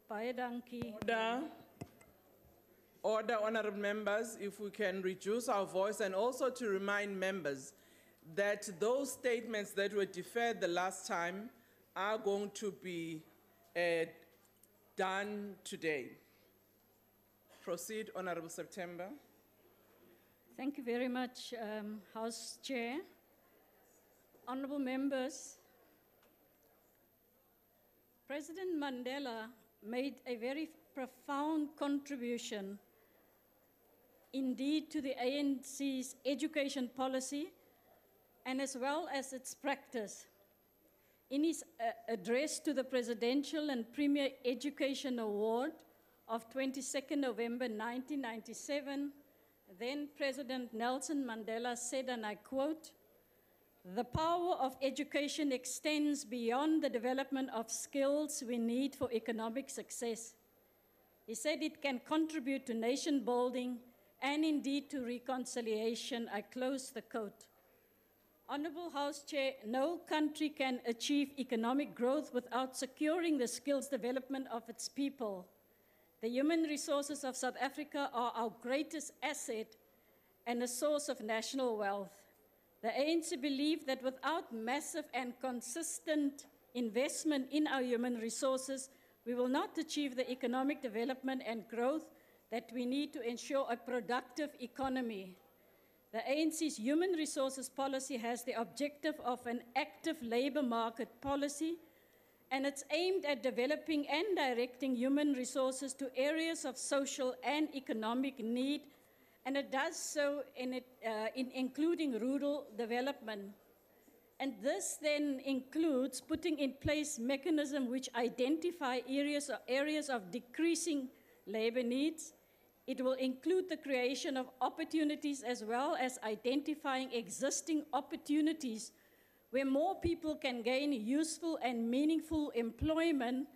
Baie dankie. Order. Order, honorable members, if we can reduce our voice, and also to remind members that those statements that were deferred the last time are going to be done today. Proceed, Honorable September. Thank you very much, House Chair. Honorable members, President Mandela made a very profound contribution indeed to the ANC's education policy and as well as its practice. In his address to the Presidential and Premier Education Award of 22nd November 1997, then President Nelson Mandela said, and I quote, "The power of education extends beyond the development of skills we need for economic success." He said it can contribute to nation building and indeed to reconciliation. I close the quote. Honorable House Chair, no country can achieve economic growth without securing the skills development of its people. The human resources of South Africa are our greatest asset and a source of national wealth. The ANC believe that without massive and consistent investment in our human resources, we will not achieve the economic development and growth that we need to ensure a productive economy. The ANC's human resources policy has the objective of an active labor market policy, and it's aimed at developing and directing human resources to areas of social and economic need, and it does so in including rural development. And this then includes putting in place mechanisms which identify areas of decreasing labor needs. It will include the creation of opportunities as well as identifying existing opportunities where more people can gain useful and meaningful employment,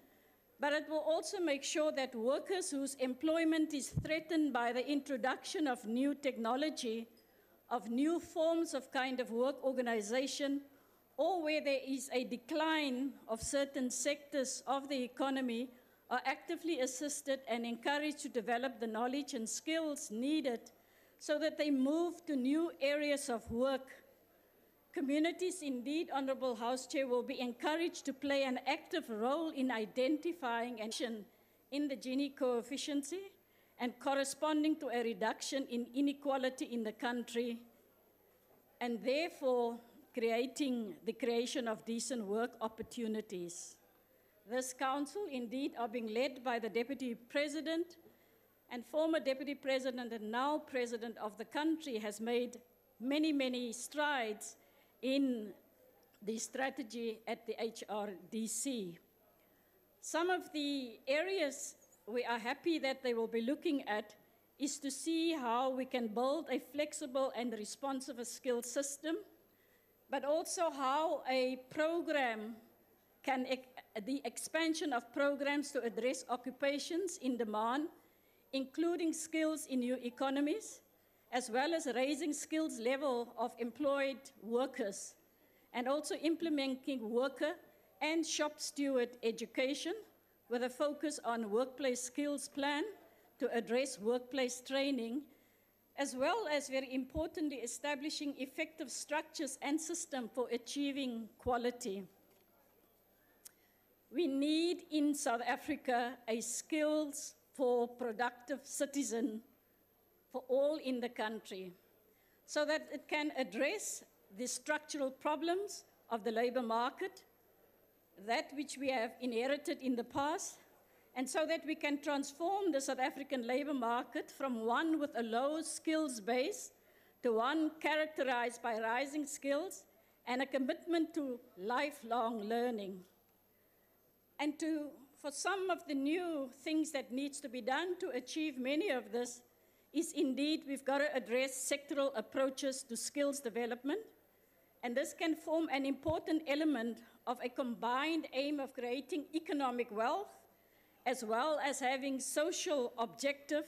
but it will also make sure that workers whose employment is threatened by the introduction of new technology, of new forms of kind of work organization, or where there is a decline of certain sectors of the economy, are actively assisted and encouraged to develop the knowledge and skills needed so that they move to new areas of work. Communities, indeed, Honorable House Chair, will be encouraged to play an active role in identifying and in the Gini coefficient and corresponding to a reduction in inequality in the country, and therefore creating the creation of decent work opportunities. This council, indeed, are being led by the Deputy President, and former Deputy President and now President of the country has made many, many strides in the strategy at the HRDC. Some of the areas we are happy that they will be looking at is to see how we can build a flexible and responsive skill system, but also how a program the expansion of programs to address occupations in demand, including skills in new economies, as well as raising skills level of employed workers, and also implementing worker and shop steward education with a focus on workplace skills plan to address workplace training, as well as, very importantly, establishing effective structures and systems for achieving quality. We need in South Africa a skills for productive citizen for all in the country so that it can address the structural problems of the labor market, that which we have inherited in the past, and so that we can transform the South African labor market from one with a low skills base to one characterized by rising skills and a commitment to lifelong learning. And for some of the new things that needs to be done to achieve many of this is indeed we've got to address sectoral approaches to skills development. And this can form an important element of a combined aim of creating economic wealth, as well as having social objective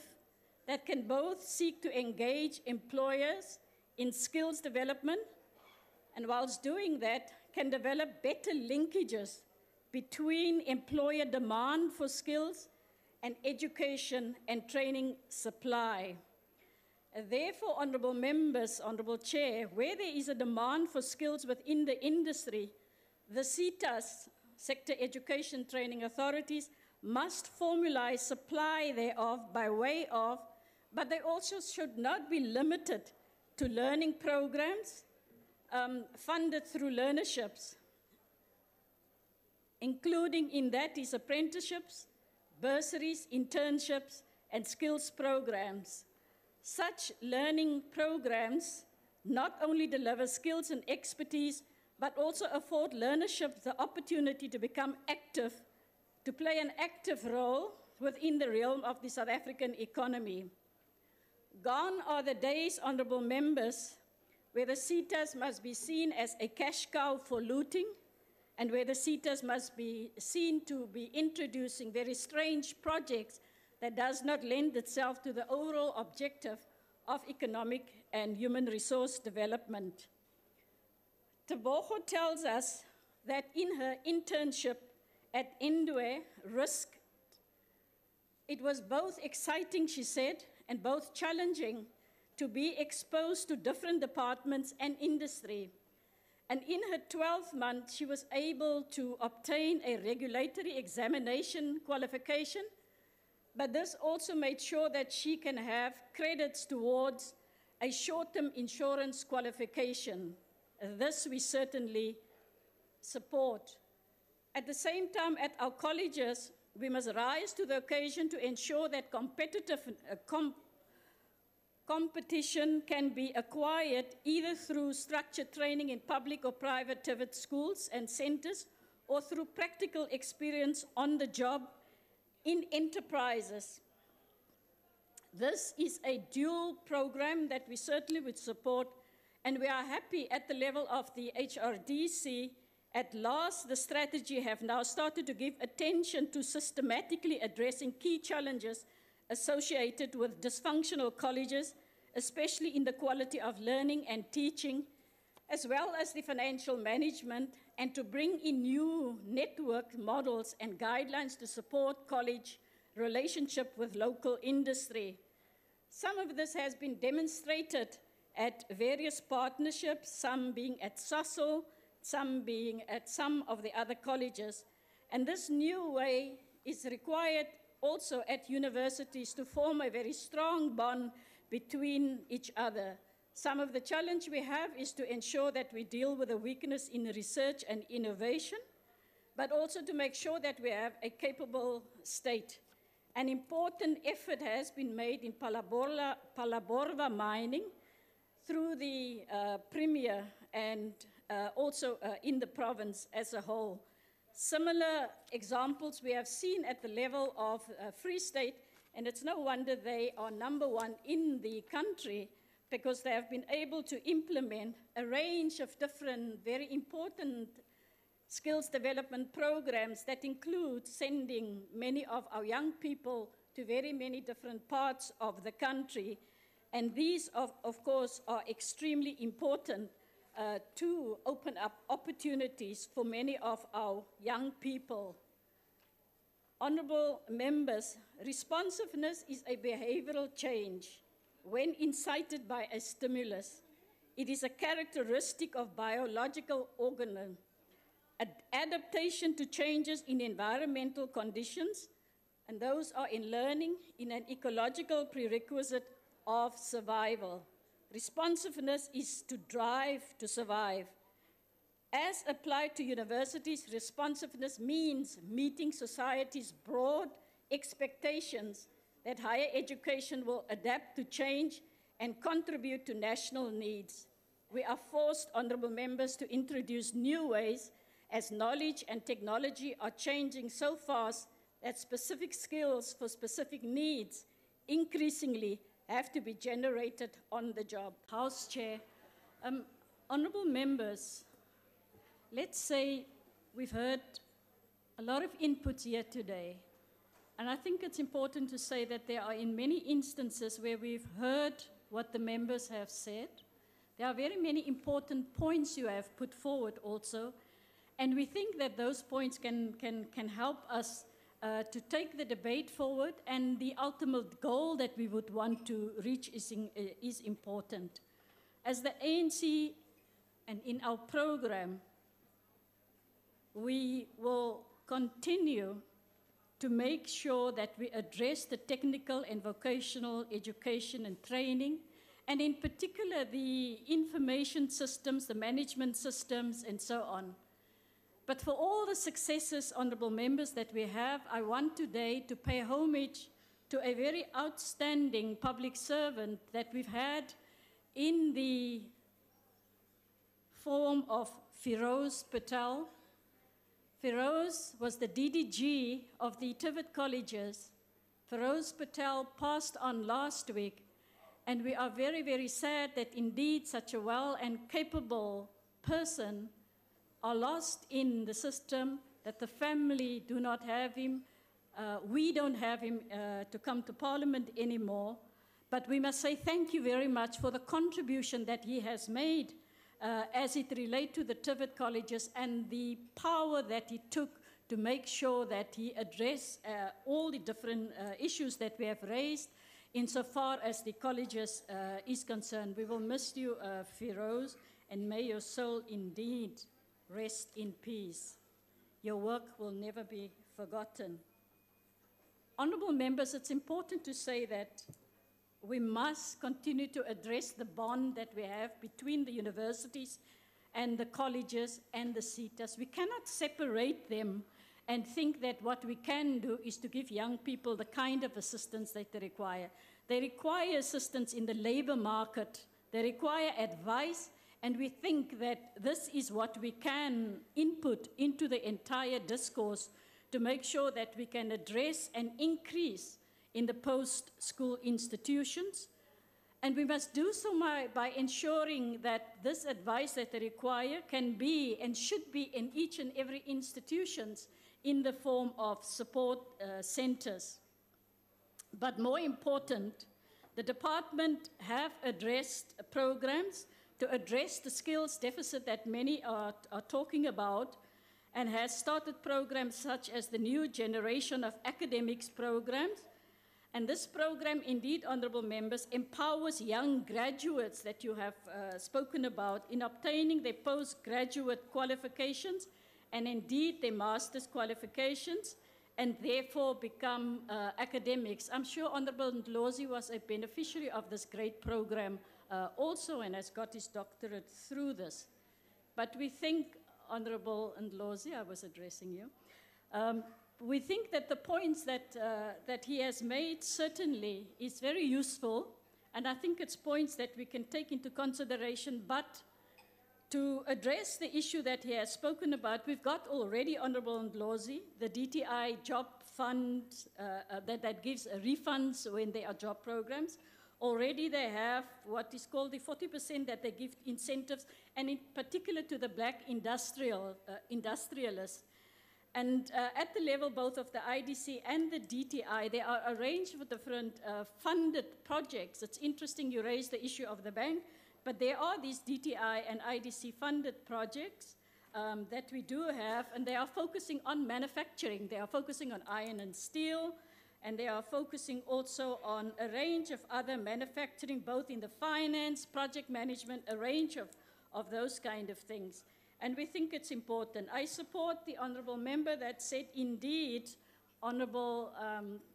that can both seek to engage employers in skills development, and whilst doing that, can develop better linkages between employer demand for skills and education and training supply. Therefore, honourable members, honourable Chair, where there is a demand for skills within the industry, the CETAs, Sector Education Training Authorities, must formalize supply thereof by way of, but they also should not be limited to learning programs funded through learnerships, including in that is apprenticeships, bursaries, internships, and skills programs. Such learning programs not only deliver skills and expertise, but also afford learnership the opportunity to become active, to play an active role within the realm of the South African economy. Gone are the days, honourable members, where the CETAs must be seen as a cash cow for looting, and where the CETAs must be seen to be introducing very strange projects that does not lend itself to the overall objective of economic and human resource development. Tebogo tells us that in her internship at Indwe, Risk, it was both exciting, she said, and both challenging to be exposed to different departments and industry. And in her 12th month, she was able to obtain a regulatory examination qualification, but this also made sure that she can have credits towards a short-term insurance qualification. This we certainly support. At the same time, at our colleges, we must rise to the occasion to ensure that competition can be acquired either through structured training in public or private TVET schools and centers, or through practical experience on the job in enterprises. This is a dual program that we certainly would support, and we are happy at the level of the HRDC. At last, the strategy have now started to give attention to systematically addressing key challenges associated with dysfunctional colleges, especially in the quality of learning and teaching, as well as the financial management, and to bring in new network models and guidelines to support college relationship with local industry. Some of this has been demonstrated at various partnerships, some being at SASO, some being at some of the other colleges. And this new way is required also at universities to form a very strong bond between each other. Some of the challenge we have is to ensure that we deal with the weakness in research and innovation, but also to make sure that we have a capable state. An important effort has been made in Palaborwa mining through the Premier and also in the province as a whole. Similar examples we have seen at the level of Free State, and it's no wonder they are #1 in the country, because they have been able to implement a range of different, very important skills development programs that include sending many of our young people to very many different parts of the country. And these, of course, are extremely important to open up opportunities for many of our young people. Honourable members, responsiveness is a behavioral change when incited by a stimulus. It is a characteristic of biological organism. Adaptation to changes in environmental conditions, and those are in learning, in an ecological prerequisite of survival. Responsiveness is to drive to survive. As applied to universities, responsiveness means meeting society's broad expectations that higher education will adapt to change and contribute to national needs. We are forced, honourable members, to introduce new ways as knowledge and technology are changing so fast that specific skills for specific needs increasingly have to be generated on the job. House Chair, honourable members, let's say we've heard a lot of inputs here today, and I think it's important to say that there are in many instances where we've heard what the members have said. There are very many important points you have put forward also, And we think that those points can help us to take the debate forward, and the ultimate goal that we would want to reach is important. As the ANC and in our program, we will continue to make sure that we address the technical and vocational education and training, and in particular the information systems, the management systems, and so on. But for all the successes, honourable members, that we have, I want today to pay homage to a very outstanding public servant that we've had in the form of Feroz Patel. Feroz was the DDG of the Tivet colleges. Feroz Patel passed on last week, and we are very, very sad that indeed such a well and capable person are lost in the system, that the family do not have him. We don't have him to come to Parliament anymore. But we must say thank you very much for the contribution that he has made as it relates to the Tivet colleges, and the power that he took to make sure that he addressed all the different issues that we have raised insofar as the colleges is concerned. We will miss you, Feroz, and may your soul indeed rest in peace. Your work will never be forgotten. Honourable members, it's important to say that we must continue to address the bond that we have between the universities and the colleges and the CETAs. We cannot separate them and think that what we can do is to give young people the kind of assistance that they require. They require assistance in the labour market. They require advice. And we think that this is what we can input into the entire discourse to make sure that we can address an increase in the post-school institutions. And we must do so by ensuring that this advice that they require can be and should be in each and every institutions in the form of support centers. But more important, the department have addressed programs to address the skills deficit that many are talking about, and has started programs such as the New Generation of Academics programs. And this program, indeed, honourable members, empowers young graduates that you have spoken about in obtaining their postgraduate qualifications and indeed their master's qualifications, and therefore become academics. I'm sure Honourable Ndlozi was a beneficiary of this great program also, and has got his doctorate through this. But we think, Honourable Ndlozi, I was addressing you, we think that the points that he has made certainly is very useful, and I think it's points that we can take into consideration. But to address the issue that he has spoken about, we've got already, Honourable Ndlozi, the DTI job fund that gives refunds when there are job programs. Already they have what is called the 40% that they give incentives, and in particular to the black industrialists. And at the level both of the IDC and the DTI, there are a range of different funded projects. It's interesting you raised the issue of the bank, but there are these DTI and IDC funded projects that we do have, and they are focusing on manufacturing. They are focusing on iron and steel, and they are focusing also on a range of other manufacturing, both in the finance, project management, a range of those kind of things. And we think it's important. I support the honourable member that said, indeed, honourable,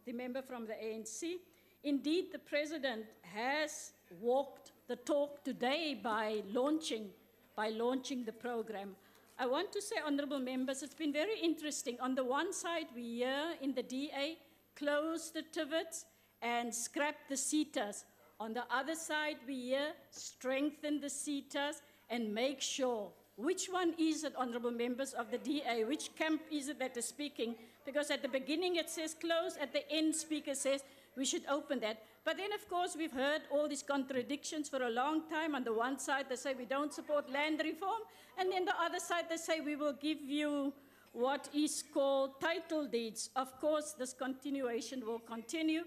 the member from the ANC, indeed the president has walked the talk today by launching the program. I want to say, honourable members, it's been very interesting. On the one side, we hear in the DA, close the Tivets and scrap the CETAs. On the other side, we hear strengthen the CETAs and make sure. Which one is it, honourable members of the DA? Which camp is it that is speaking? Because at the beginning it says close, at the end speaker says we should open that. But then, of course, we've heard all these contradictions for a long time. On the one side, they say we don't support land reform, and then the other side, they say we will give you what is called title deeds. Of course, this continuation will continue,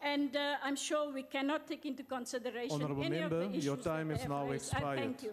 and I'm sure we cannot take into consideration Honourable any member, of the issues your time that is they have now raised. expired. Thank you.